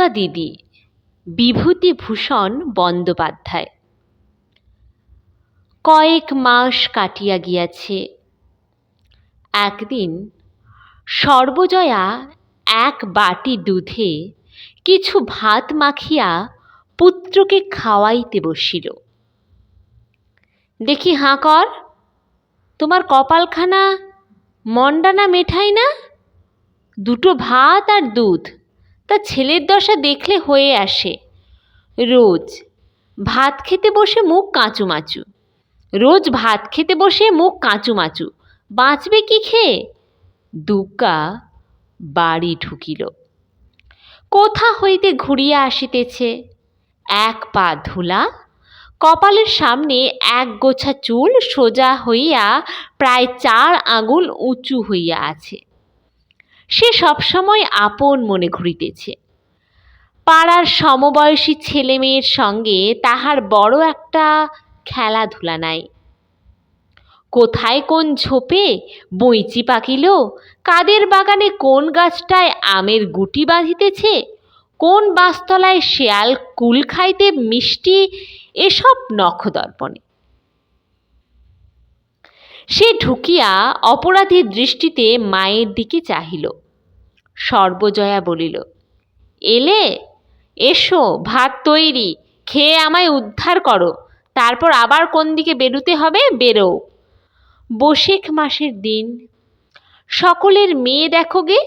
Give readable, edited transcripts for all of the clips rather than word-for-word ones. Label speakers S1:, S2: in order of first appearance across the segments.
S1: দুর্গা দিদি, বিভূতিভূষণ বন্দ্যোপাধ্যায়। কয়েক মাস কাটিয়া গিয়াছে। একদিন সর্বজয়া এক বাটি দুধে কিছু ভাত মাখিয়া পুত্রকে খাওয়াইতে বসিল। দেখি হাঁ কর, তোমার কপালখানা মন্ডা না মেঠাই না? দুটো ভাত আর দুধ, তা ছেলের দশা দেখলে হয়ে আসে। রোজ ভাত খেতে বসে মুখ কাঁচুমাচু, রোজ ভাত খেতে বসে মুখ কাঁচুমাচু, বাঁচবে কি খেয়ে? দুর্গা বাড়ি ঢুকিল। কোথা হইতে ঘুরিয়া আসিতেছে, এক পা ধুলা, কপালের সামনে এক গোছা চুল সোজা হইয়া প্রায় 4 আঙুল উঁচু হইয়া আছে। সে সবসময় আপন মনে ঘুরিতেছে। পাড়ার সমবয়সী ছেলে মেয়ের সঙ্গে তাহার বড় একটা খেলাধুলা নাই। কোথায় কোন ঝোপে বইচি পাকিল, কাদের বাগানে কোন গাছটায় আমের গুটি বাঁধিতেছে, কোন বাসতলায় শেয়াল কুল খাইতে মিষ্টি, এসব নখদর্পণে। সে ঢুকিয়া অপরাধীর দৃষ্টিতে মায়ের দিকে চাহিল। সর্বজয়া বলিল, এলে? এসো, ভাত তৈরি, খেয়ে আমায় উদ্ধার করো, তারপর আবার কোন দিকে বেরুতে হবে বেরো। বৈশাখ মাসের দিন, সকলের মেয়ে দেখো গে,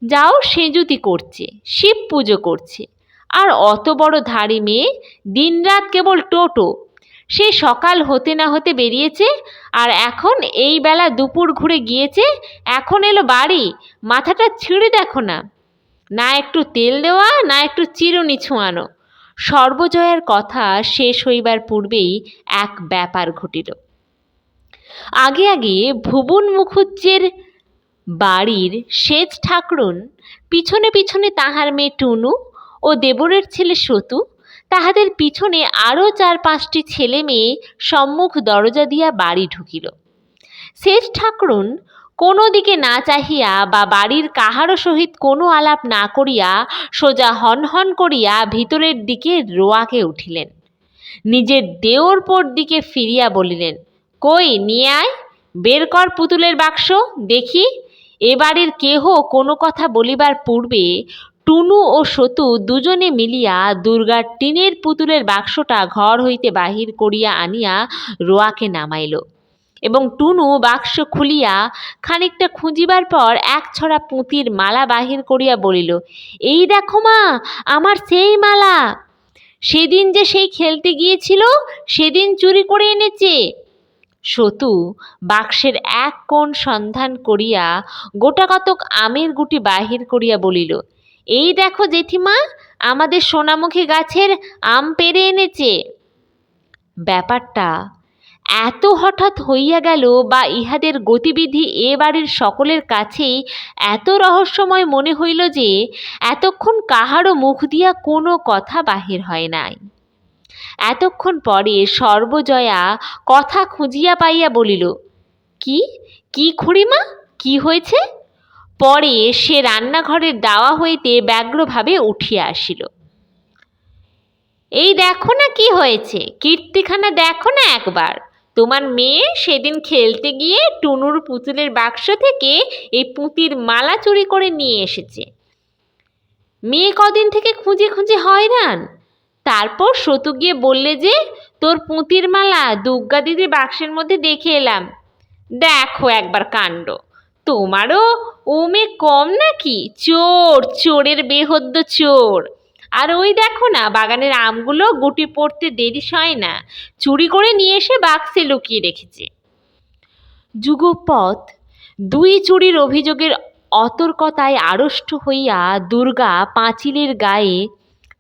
S1: যাও সেজুতি করছে, শিব পুজো করছে। আর অত বড় ধাড়ি মেয়ে, দিনরাত কেবল টোটো। সে সকাল হতে না হতে বেরিয়েছে, আর এখন এই বেলা দুপুর ঘুরে গিয়েছে, এখন এলো বাড়ি। মাথাটা ছিঁড়ে দেখো না, না একটু তেল দেওয়া, না একটু চিরুনি ছোঁয়ানো। সর্বজয়ার কথা শেষ হইবার পূর্বেই এক ব্যাপার ঘটিল। আগে আগে ভুবন মুখুজ্জের বাড়ির সেজ ঠাকরুন, পিছনে পিছনে তাহার মেয়ে টুনু ও দেবরের ছেলে সতু, তাহাদের পিছনে আরও 4-5টি ছেলে মেয়ে সম্মুখ দরজা দিয়া বাড়ি ঢুকিল। সেজ ঠাকরুন কোনো দিকে না চাহিয়া বা বাড়ির কাহারও সহিত কোনো আলাপ না করিয়া সোজা হনহন করিয়া ভিতরের দিকে রোয়াকে উঠিলেন। নিজের দেওরপোর দিকে ফিরিয়া বলিলেন, কই নিয়ে আয়, বের কর পুতুলের বাক্স দেখি। এ বাড়ির কেহ কোনো কথা বলিবার পূর্বে টুনু ও সতু দুজনে মিলিয়া দুর্গার টিনের পুতুলের বাক্সটা ঘর হইতে বাহির করিয়া আনিয়া রোয়াকে নামাইল, এবং টুনু বাক্স খুলিয়া খানিকটা খুঁজিবার পর এক ছড়া পুঁতির মালা বাহির করিয়া বলিল, এই দেখো মা, আমার সেই মালা, সেদিন যে সেই খেলতে গিয়েছিল সেদিন চুরি করে এনেছে। সতু বাক্সের এক কোণ সন্ধান করিয়া গোটাকতক আমের গুটি বাহির করিয়া বলিল, এই দেখো জেঠিমা, আমাদের সোনামুখী গাছের আম পেড়ে এনেছে। ব্যাপারটা এত হঠাৎ হইয়া গেল, বা ইহাদের গতিবিধি এ বাড়ির সকলের কাছেই এত রহস্যময় মনে হইল যে এতক্ষণ কাহারও মুখ দিয়া কোনো কথা বাহির হয় নাই। এতক্ষণ পরে সর্বজয়া কথা খুঁজিয়া পাইয়া বলিল, কি কি খুড়িমা, কি হয়েছে? পরে সে রান্নাঘরের দাওয়া হইতে ব্যগ্রভাবে উঠিয়া আসিল। এই দেখো না কি হয়েছে, কীর্তিখানা দেখো না একবার। তোমার মেয়ে সেদিন খেলতে গিয়ে টুনুর পুতুলের বাক্স থেকে এই পুঁতির মালা চুরি করে নিয়ে এসেছে। মেয়ে কদিন থেকে খুঁজে খুঁজে হয়রান, তারপর সতু গিয়ে বললে যে তোর পুঁতির মালা দুর্গা দিদির বাক্সের মধ্যে দেখে এলাম। দেখো একবার কাণ্ড, তোমারও ও মেয়ে কম নাকি? চোর, চোরের বেহদ্দ চোর। আর ওই দেখো না, বাগানের আমগুলো গুটি পড়তে দেরি হয় না, চুরি করে নিয়ে এসে বাক্সে লুকিয়ে রেখেছে। যুগপৎ 2 চুরির অভিযোগের অতর্কতায় আড়ষ্ট হইয়া দুর্গা পাঁচিলের গায়ে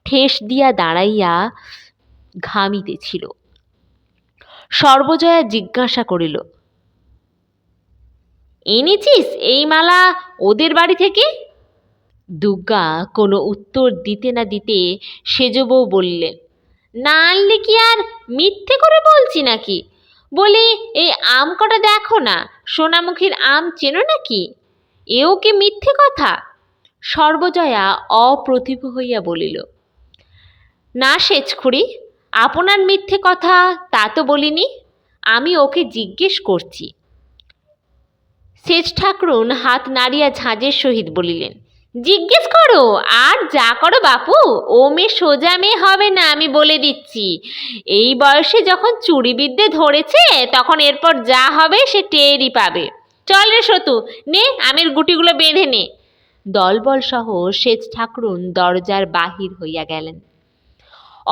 S1: ঠেস দিয়া দাঁড়াইয়া ঘামিতেছিল। সর্বজয়া জিজ্ঞাসা করিল, এনেছিস এই মালা ওদের বাড়ি থেকে? দুর্গা কোনো উত্তর দিতে না দিতে সেজবউ বললেন, না আনলে কি আর মিথ্যে করে বলছি নাকি? বলি, এই আম কটা দেখো না, সোনামুখীর আম চেনো নাকি? এও কি মিথ্যে কথা? সর্বজয়া অপ্রতিভ হইয়া বলিল, না সেচখুড়ি, আপনার মিথ্যে কথা তা তো বলিনি, আমি ওকে জিজ্ঞেস করছি। সেচ ঠাকরুন হাত নাড়িয়া ঝাঁঝের সহিত বলিলেন, জিজ্ঞেস করো, আর যা করো বাপু, ও মেয়ে সোজা মেয়ে হবে না, আমি বলে দিচ্ছি। এই বয়সে যখন চুরিবিদ্যে ধরেছে, তখন এরপর যা হবে সে টেরই পাবে। চল রে সতু, নে আমের গুটিগুলো বেঁধে নে। দলবল সহ সেচ ঠাকরুন দরজার বাহির হইয়া গেলেন।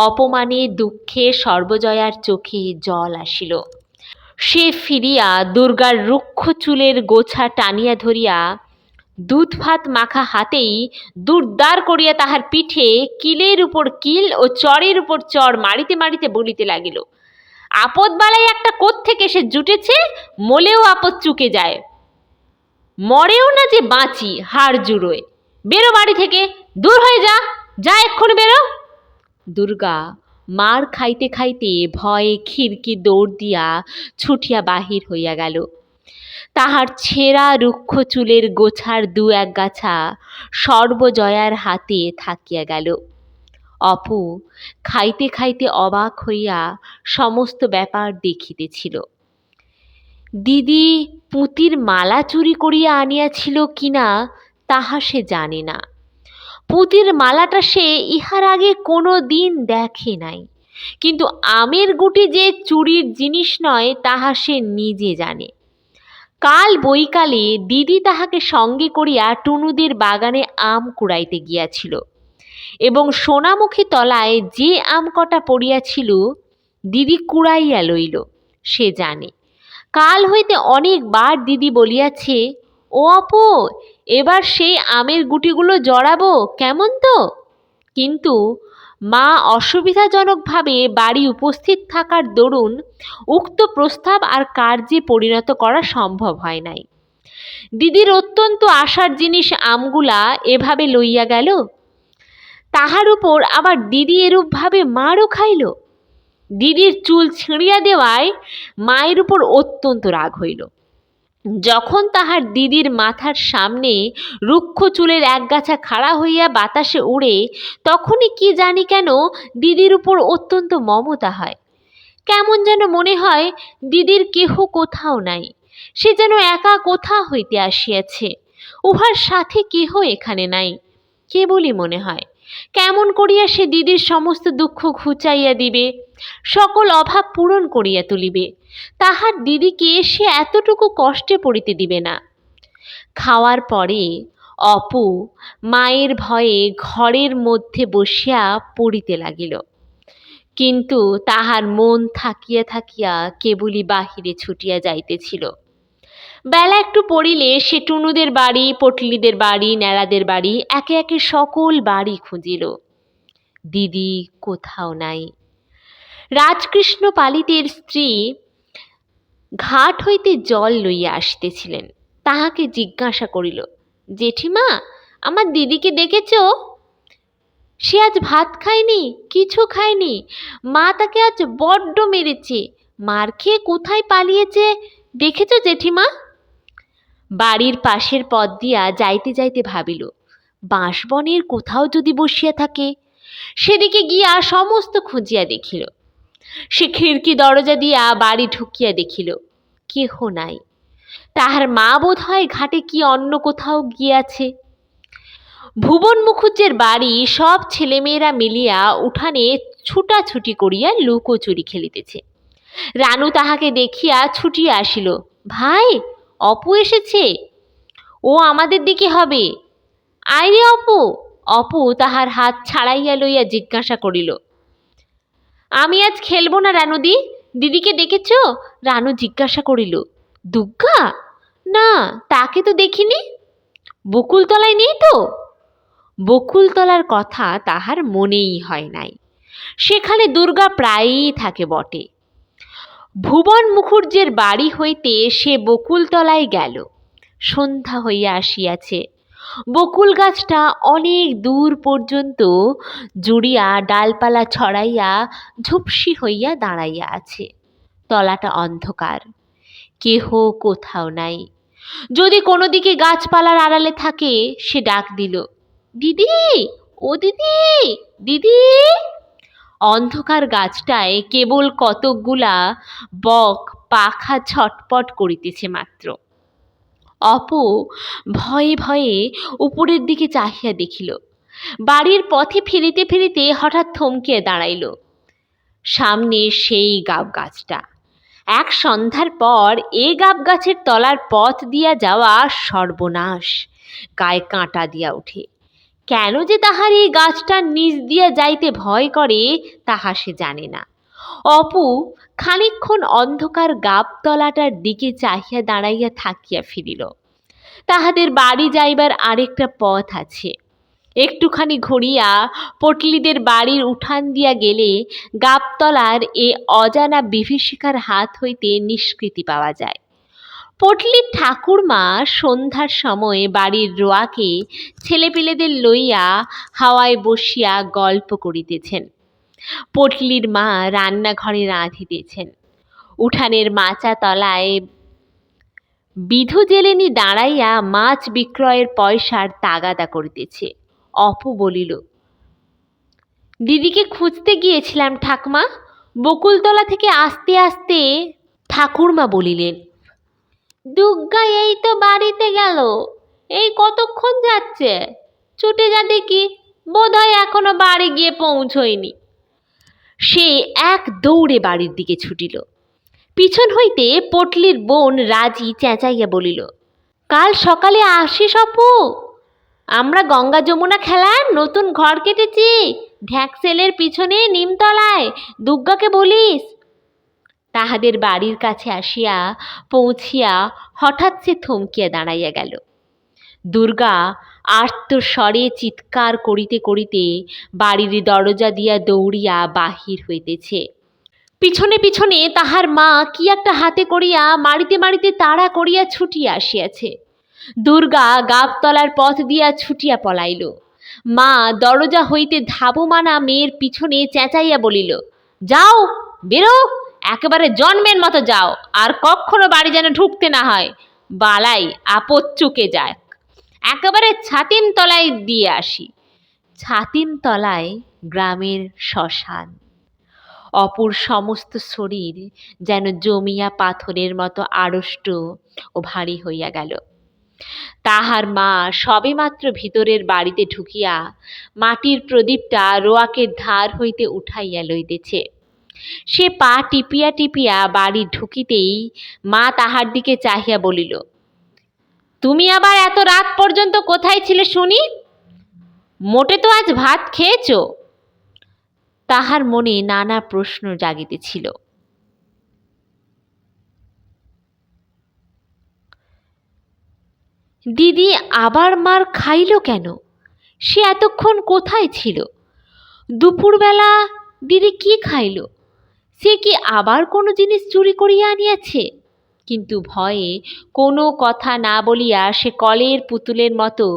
S1: অপমানে দুঃখে সর্বজয়ার চোখে জল আসিল। সে ফিরিয়া দুর্গার রুক্ষ চুলের গোছা টানিয়া ধরিয়া দুধ ভাত মাখা হাতেই দুর্দার করিয়া তাহার পিঠে কিলের উপর কিল ও চরের উপর চর মারিতে মারিতে বলিতে লাগিল, আপদ বালাই একটা কোত্থেকে সে জুটেছে, মলেও আপদ চুকে যায়, মরেও না যে বাঁচি হাড় জুড়োয়। বেরো বাড়ি থেকে, দূর হয়ে যা, যা এক্ষুনি বেরো। দুর্গা মার খাইতে খাইতে ভয়ে খিড়কি দৌড় দিয়া ছুটিয়া বাহির হইয়া গেল। তাহার ছেঁড়া রুক্ষ চুলের গোছার দু এক গাছা সর্বজয়ার হাতে থাকিয়া গেল। অপু খাইতে খাইতে অবাক হইয়া সমস্ত ব্যাপার দেখিতেছিল। দিদি পুঁতির মালা চুরি করিয়া আনিয়াছিল কিনা তাহা সে জানে না। পুঁতির মালাটা সে ইহার আগে কোনো দিন দেখে নাই, কিন্তু আমের গুটি যে চুরির জিনিস নয় তাহা সে নিজে জানে। কাল বৈকালে দিদি তাহাকে সঙ্গে করিয়া টুনুদের বাগানে আম কুড়াইতে গিয়াছিল, এবং সোনামুখী তলায় যে আম কটা পড়িয়াছিল দিদি কুড়াইয়া লইল সে জানে। কাল হইতে অনেকবার দিদি বলিয়াছে, ও অপু, এবার সেই আমের গুটিগুলো জড়াবো কেমন তো, কিন্তু মা অসুবিধাজনকভাবে বাড়ি উপস্থিত থাকার দরুন উক্ত প্রস্তাব আর কার্যে পরিণত করা সম্ভব হয় নাই। দিদির অত্যন্ত আশার জিনিস আমগুলা এভাবে লইয়া গেল, তাহার উপর আবার দিদি এরূপভাবে মারও খাইল। দিদির চুল ছিঁড়িয়া দেওয়ায় মায়ের উপর অত্যন্ত রাগ হইল। যখন তাহার দিদির মাথার সামনে রুক্ষ চুলের একগাছা খাড়া হইয়া বাতাসে উড়ে, তখনই কি জানি কেন দিদির উপর অত্যন্ত মমতা হয়। কেমন যেন মনে হয় দিদির কেহ কোথাও নাই, সে যেন একা কোথা হইতে আসিয়াছে, উহার সাথে কেহ এখানে নাই। কেবলই মনে হয় কেমন করিয়া সে দিদির সমস্ত দুঃখ ঘুচাইয়া দিবে, সকল অভাব পূরণ করিয়া তুলিবে, তাহার দিদিকে সে এতটুকু কষ্টে পড়িতে দিবে না। খাওয়ার পরে অপু মায়ের ভয়ে ঘরের মধ্যে বসিয়া পড়িতে লাগিল, কিন্তু তাহার মন থাকিয়া থাকিয়া কেবলই বাহিরে ছুটিয়া যাইতেছিল। বেলা একটু পড়িলে সে টুনুদের বাড়ি, পটলিদের বাড়ি, ন্যাড়াদের বাড়ি, একে একে সকল বাড়ি খুঁজিল। দিদি কোথাও নাই। রাজকৃষ্ণ পালিতের স্ত্রী ঘাট হইতে জল লইয়া আসিতেছিলেন। তাহাকে জিজ্ঞাসা করিল, জেঠিমা, আমার দিদিকে দেখেছ? সে আজ ভাত খায়নি, কিছু খায়নি, মা তাকে আজ বড্ড মেরেছে, মার খেয়ে কোথায় পালিয়েছে দেখেছ জেঠিমা? বাড়ির পাশের পথ দিয়া যাইতে যাইতে ভাবিল, বাঁশবনের কোথাও যদি বসিয়া থাকে। সেদিকে গিয়া সমস্ত খুঁজিয়া দেখিল। সে খিড়কি দরজা দিয়া বাড়ি ঢুকিয়া দেখিল কেহ নাই। তাহার মা বোধ হয় ঘাটে কি অন্য কোথাও গিয়াছে। ভুবন মুখুজ্জের বাড়ি সব ছেলেমেয়েরা মিলিয়া উঠানে ছুটাছুটি করিয়া লুকোচুরি খেলিতেছে। রানু তাহাকে দেখিয়া ছুটিয়া আসিল, ভাই, অপু এসেছে, ও আমাদের দিকে হবে, আয় রে অপু। অপু তাহার হাত ছাড়াইয়া লইয়া জিজ্ঞাসা করিল, আমি আজ খেলবো না রানুদি, দিদিকে দেখেছ? রানু জিজ্ঞাসা করিল, দুগ্গা? না, তাকে তো দেখিনি। বকুলতলায় নেই তো? বকুলতলার কথা তাহার মনেই হয় নাই, সেখানে দুর্গা প্রায়ই থাকে বটে। ভুবন মুখুজ্জের বাড়ি হইতে সে বকুলতলায় গেল। সন্ধ্যা হইয়া আসিয়াছে। বকুল গাছটা অনেক দূর পর্যন্ত জুড়িয়া ডালপালা ছড়াইয়া ঝুপসি হইয়া দাঁড়াইয়া আছে। তলাটা অন্ধকার, কেহ কোথাও নাই। যদি কোনো দিকে গাছপালার আড়ালে থাকে সে ডাক দিল, দিদি, ও দিদি, দিদি। অন্ধকার গাছটায় কেবল কতকগুলা বক পাখা ছটপট করিতেছে মাত্র। অপু ভয়ে ভয়ে উপরের দিকে চাহিয়া দেখিল। বাড়ির পথে ফিরিতে ফিরিতে হঠাৎ থমকিয়া দাঁড়াইল। সামনে সেই গাব গাছটা। এক সন্ধ্যার পর এ গাব গাছের তলার পথ দিয়া যাওয়া সর্বনাশ, গায়ে কাঁটা দিয়া ওঠে। কেন যে তাহার এই গাছটার নিচ দিয়া যাইতে ভয় করে তাহা সে জানে না। অপু খানিকক্ষণ অন্ধকার গাবতলাটার দিকে চাহিয়া দাঁড়াইয়া থাকিয়া ফিরিল। তাহাদের বাড়ি যাইবার আরেকটা পথ আছে। একটুখানি ঘুরিয়া পটলিদের বাড়ির উঠান দিয়া গেলে গাবতলার এ অজানা বিভীষিকার হাত হইতে নিষ্কৃতি পাওয়া যায়। পটলির ঠাকুরমা সন্ধ্যার সময় বাড়ির রোয়াকে ছেলেপিলেদের লইয়া হাওয়ায় বসিয়া গল্প করিতেছেন। পটলির মা রান্নাঘরে রাঁধিতেছেন। উঠানের মাচা তলায় বিধু জেলেনি দাঁড়াইয়া মাছ বিক্রয়ের পয়সার তাগাদা করিতেছে। অপু বলিল, দিদিকে খুঁজতে গিয়েছিলাম ঠাকমা, বকুলতলা থেকে আসতে আসতে। ঠাকুরমা বলিলেন, দুগ্গা এই তো বাড়িতে গেল, এই কতক্ষণ যাচ্ছে, ছুটে যা দেখি, বোধহয় এখনো বাড়ি গিয়ে পৌঁছয়নি। সে এক দৌড়ে বাড়ির দিকে ছুটিল। পিছন হইতে পটলির বোন রাজি চেঁচাইয়া বলিল, কাল সকালে আসিস অপু, আমরা গঙ্গা যমুনা খেলার নতুন ঘর কেটেছি, ঢ্যাকসেলের পিছনে নিমতলায়, দুগ্গাকে বলিস। তাহাদের বাড়ির কাছে আসিয়া পৌঁছিয়া হঠাৎ সে থমকিয়া দাঁড়াইয়া গেল। দুর্গা আর্তস্বরে চিৎকার করিতে করিতে বাড়ির দরজা দিয়া দৌড়িয়া বাহির হইতেছে। পিছনে পিছনে তাহার মা কি একটা হাতে করিয়া মারিতে মারিতে তাড়া করিয়া ছুটিয়া আসিয়াছে। দুর্গা গাবতলার পথ দিয়া ছুটিয়া পলাইল। মা দরজা হইতে ধাবমানা মেয়ের পিছনে চেঁচাইয়া বলিল, যাও, বেরো, একেবারে জন্মের মতো যাও, আর কখনো বাড়ি যেন ঢুকতে না হয়, বালাই আপদ চুকে যাক, একেবারে ছাতিম তলায় দিয়ে আসি। ছাতিম তলায় গ্রামের শ্মশান। অপুর সমস্ত শরীর যেন জমিয়া পাথরের মতো আড়ষ্ট ও ভারী হইয়া গেল। তাহার মা সবেমাত্র ভিতরের বাড়িতে ঢুকিয়া মাটির প্রদীপটা রোয়াকের ধার হইতে উঠাইয়া লইতেছে। সে পা টিপিয়া টিপিয়া বাড়ি ঢুকিতেই মা তাহার দিকে চাহিয়া বলিল, তুমি আবার এত রাত পর্যন্ত কোথায় ছিলে শুনি? মোটে তো আজ ভাত খেয়েছ? তাহার মনে নানা প্রশ্ন জাগিতেছিল। দিদি আবার মার খাইল কেন? সে এতক্ষণ কোথায় ছিল? দুপুরবেলা দিদি কি খাইল? সে কি আবার কোনো জিনিস চুরি করিয়া আনিয়াছে? কিন্তু ভয়ে কোনো কথা না বলিয়া সে কলের পুতুলের মতো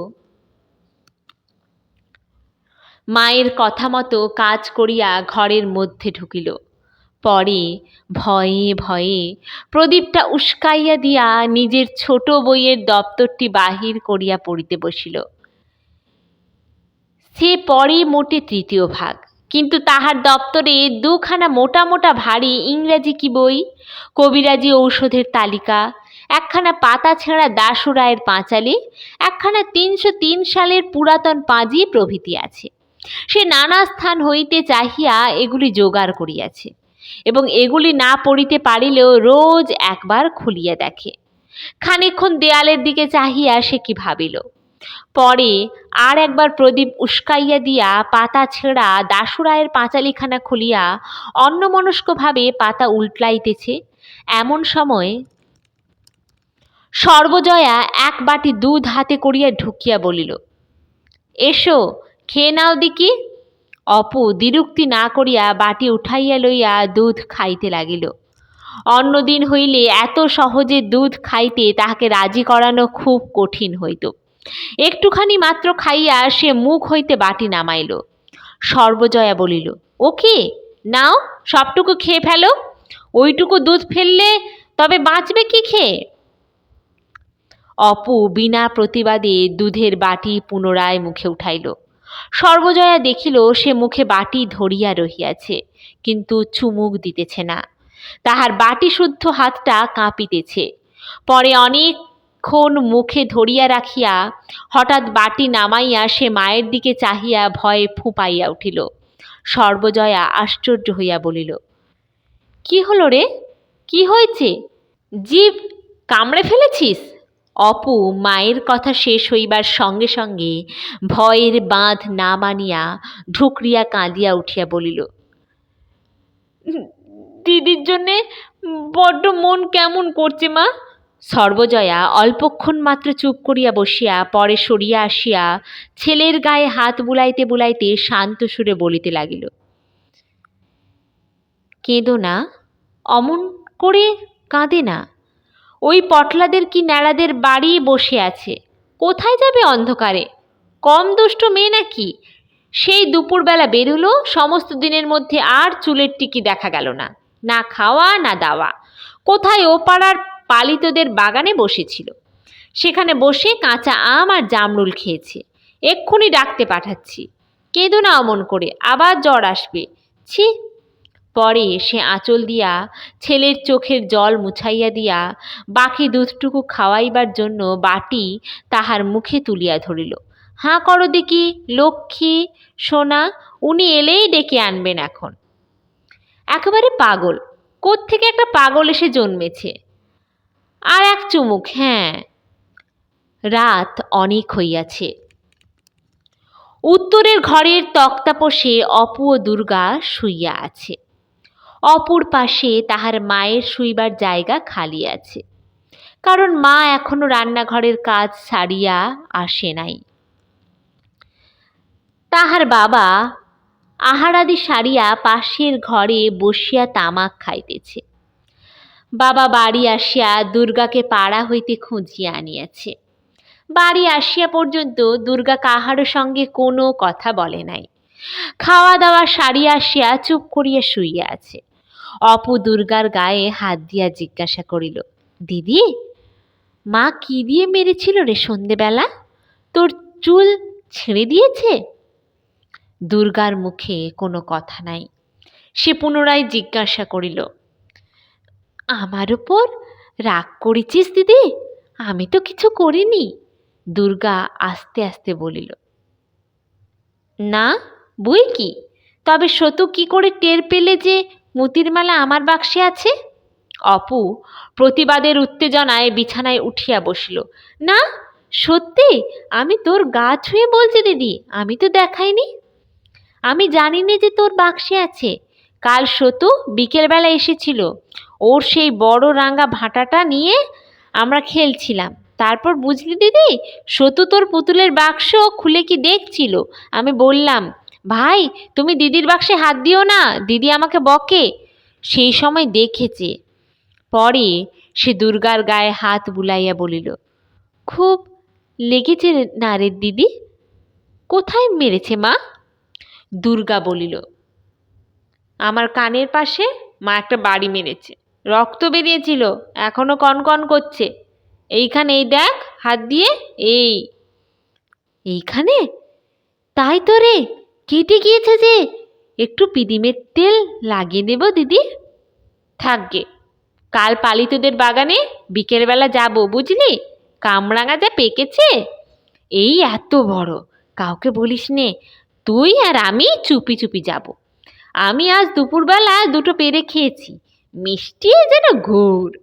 S1: মায়ের কথা মতো কাজ করিয়া ঘরের মধ্যে ঢুকিল। পরে ভয়ে ভয়ে প্রদীপটা উস্কাইয়া দিয়া নিজের ছোট বইয়ের দপ্তরটি বাহির করিয়া পড়িতে বসিল। সে পড়ে মোটে তৃতীয় ভাগ, কিন্তু তাহার দপ্তরে দুখানা মোটা মোটা ভারী ইংরাজি কি বই, কবিরাজি ঔষধের তালিকা, একখানা পাতা ছেঁড়া দাশু রায়ের পাঁচালী, একখানা 303 সালের পুরাতন পাঁজি প্রভৃতি আছে। সে নানা স্থান হইতে চাহিয়া এগুলি জোগাড় করিয়াছে এবং এগুলি না পড়িতে পারিলেও রোজ একবার খুলিয়া দেখে। খানিকক্ষণ দেয়ালের দিকে চাহিয়া সে কি ভাবিল। পরে আর একবার প্রদীপ উস্কাইয়া দিয়া পাতা ছেঁড়া দাশু রায়ের পাঁচালিখানা খুলিয়া অন্যমনস্কভাবে পাতা উল্টাইতেছে। এমন সময় সর্বজয়া এক বাটি দুধ হাতে করিয়া ঢুকিয়া বলিল, এসো, খেয়ে নাও দিকি। অপু দ্বিরুক্তি না করিয়া বাটি উঠাইয়া লইয়া দুধ খাইতে লাগিল। অন্যদিন হইলে এত সহজে দুধ খাইতে তাহাকে রাজি করানো খুব কঠিন হইত। একটুখানি মাত্র খাইয়া সে মুখ হইতে বাটি নামাইল। সর্বজয়া বলিল, ও কি, নাও, সবটুকু খেয়ে ফেলো, ওইটুকু দুধ ফেললে তবে বাঁচবে কি খেয়ে? অপু বিনা প্রতিবাদে দুধের বাটি পুনরায় মুখে উঠাইল। সর্বজয়া দেখিল সে মুখে বাটি ধরিয়া রহিয়াছে, কিন্তু চুমুক দিতেছে না। তাহার বাটি শুদ্ধ হাতটা কাঁপিতেছে। পরে অনেকক্ষণ মুখে ধরিয়া রাখিয়া হঠাৎ বাটি নামাইয়া সে মায়ের দিকে চাহিয়া ভয়ে ফুঁপাইয়া উঠিল। সর্বজয়া আশ্চর্য হইয়া বলিল, কি হলো রে? কি হয়েছে? জিভ কামড়ে ফেলেছিস? অপু মায়ের কথা শেষ হইবার সঙ্গে সঙ্গে ভয়ের বাঁধ না মানিয়া ঢুকরিয়া কাঁদিয়া উঠিয়া বলিল, দিদির জন্যে বড্ড মন কেমন করছে মা। সর্বজয়া অল্পক্ষণ মাত্র চুপ করিয়া বসিয়া পরে সরিয়া আসিয়া ছেলের গায়ে হাত বুলাইতে বুলাইতে শান্ত সুরে বলিতে লাগিল, কেঁদো না, অমন করে কাঁদে না। ওই পটলাদের কি ন্যাড়াদের বাড়ি বসে আছে, কোথায় যাবে অন্ধকারে? কম দুষ্ট মেয়ে নাকি? সেই দুপুরবেলা বেরুলো, সমস্ত দিনের মধ্যে আর চুলের টিকি দেখা গেল না, না খাওয়া না দাওয়া। কোথায় ও পাড়ার পালিতদের বাগানে বসেছিল, সেখানে বসে কাঁচা আম আর জামরুল খেয়েছে। এক্ষুনি ডাকতে পাঠাচ্ছি। কেঁদো না অমন করে, আবার জ্বর আসবে। ছি। পরে সে আঁচল দিয়া ছেলের চোখের জল মুছাইয়া দিয়া বাকি দুধটুকু খাওয়াইবার জন্য বাটি তাহার মুখে তুলিয়া ধরিল। হাঁ করো দেখি, লক্ষ্মী সোনা, উনি এলেই ডেকে আনবেন এখন। একেবারে পাগল, কোত্থেকে একটা পাগল এসে জন্মেছে। আর এক চুমুক, হ্যাঁ। রাত অনেক হইয়াছে। উত্তরের ঘরের তক্তাপোষে অপু ও দুর্গা শুইয়া আছে। অপুর পাশে তাহার মায়ের শুইবার জায়গা খালি আছে, কারণ মা এখনো রান্নাঘরের কাজ সারিয়া আসে নাই। তাহার বাবা আহারাদি সারিয়া পাশের ঘরে বসিয়া তামাক খাইতেছে। বাবা বাড়ি আসিয়া দুর্গাকে পাড়া হইতে খুঁজিয়া আনিয়াছে। বাড়ি আসিয়া পর্যন্ত দুর্গা কাহারও সঙ্গে কোনো কথা বলে নাই। খাওয়া দাওয়া সারিয়া আসিয়া চুপ করিয়া শুইয়া আছে। অপু দুর্গার গায়ে হাত দিয়া জিজ্ঞাসা করিল, দিদি, মা কি দিয়ে মেরেছিল রে সন্ধেবেলা? তোর চুল ছিঁড়ে দিয়েছে? দুর্গার মুখে কোনো কথা নাই। সে পুনরায় জিজ্ঞাসা করিল, আমার উপর রাগ করেছিস দিদি? আমি তো কিছু করিনি। দুর্গা আস্তে আস্তে বলিল, না বই কি, তবে সতু কি করে টের পেলে যে মতির মালা আমার বাক্সে আছে? অপু প্রতিবাদের উত্তেজনায় বিছানায় উঠিয়া বসিল। না সত্যি, আমি তোর গা ছুঁয়ে বলছি দিদি, আমি তো দেখাইনি। আমি জানি না যে তোর বাক্সে আছে। কাল সতু বিকেলবেলা এসেছিল, ওর সেই বড় রাঙা ভাঁটাটা নিয়ে আমরা খেলছিলাম। তারপর বুঝলি দিদি, সতু তোর পুতুলের বাক্স খুলে কি দেখছিল। আমি বললাম, ভাই তুমি দিদির বাক্সে হাত দিও না, দিদি আমাকে বকে। সেই সময় দেখেছে। পরে সে দুর্গার গায়ে হাত বুলাইয়া বলিল, খুব লেগেছে না রে দিদি? কোথায় মেরেছে মা? দুর্গা বলিল, আমার কানের পাশে মা একটা বাড়ি মেরেছে, রক্ত বেরিয়েছিল, এখনো কনকন করছে। এইখানে এই দেখ, হাত দিয়ে, এইখানে? তাই তো রে, কেটে গিয়েছে যে। একটু পিদিমের তেল লাগিয়ে দেব দিদি? থাকগে, কাল পালিতদের বাগানে বিকেলবেলা যাব, বুঝলি? কামরাঙা যা পেকেছে, এই এত বড়, কাউকে বলিস নে। তুই আর আমি চুপি চুপি যাব। আমি আজ দুপুরবেলা দুটো পেরে খেয়েছি, মিষ্টি যেন গুড়।